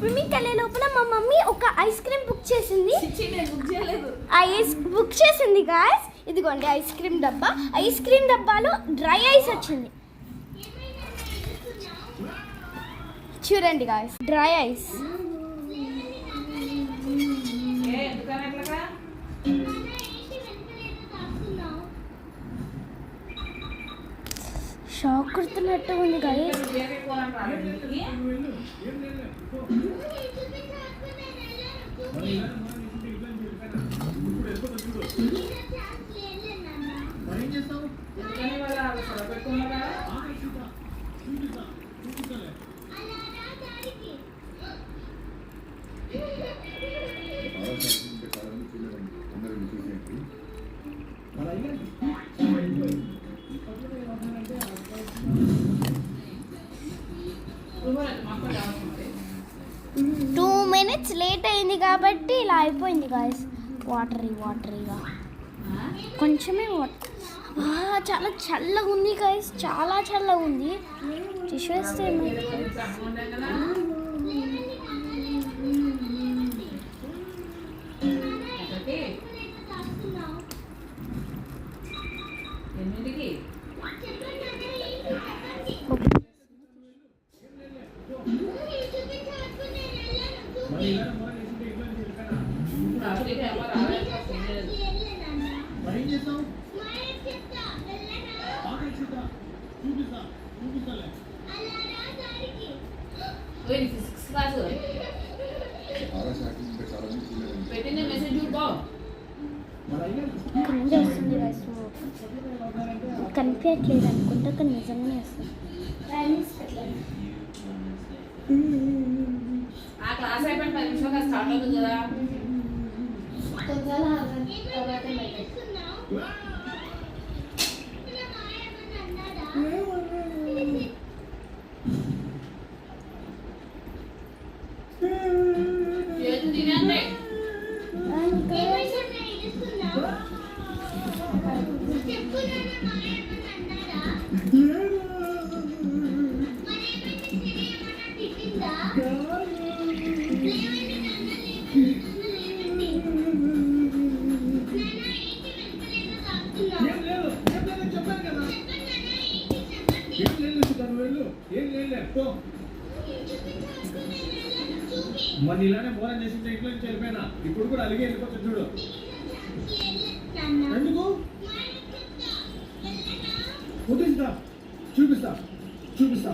స్విమ్మింగ్కి వెళ్ళే లోపల మా మమ్మీ ఒక ఐస్ క్రీమ్ బుక్ చేసింది. బుక్ చేసింది గాయస్. ఇదిగోండి ఐస్ క్రీమ్ డబ్బా. ఐస్ క్రీమ్ డబ్బాలో డ్రై ఐస్ వచ్చింది. చూడండి గాయస్, డ్రై ఐస్. షాక్ కుడుతున్నట్టు ఉంది గాయస్. టూ మినిట్స్ లేట్ అయింది కాబట్టి ఇలా అయిపోయింది గాయస్. వాటరీగా కొంచెమే వాటర్. చాలా చల్లగా ఉంది గాయస్, చాలా చల్లగా ఉంది. తీసేస్తే కనిపించట్లేదు అనుకుంటా, కానీ నిజంగానే వస్తుంది. క్లాస్ అయిపోయిన 10 నిమిషాలు స్టార్ట్ అవుతుంది కదా. మరి ఇలానే మోరం చేసి ఇంట్లో నుంచి వెళ్ళిపోయినా ఇప్పుడు కూడా అలిగే వెళ్ళిపోతుంది చూడు. ఎందుకు చూపిస్తా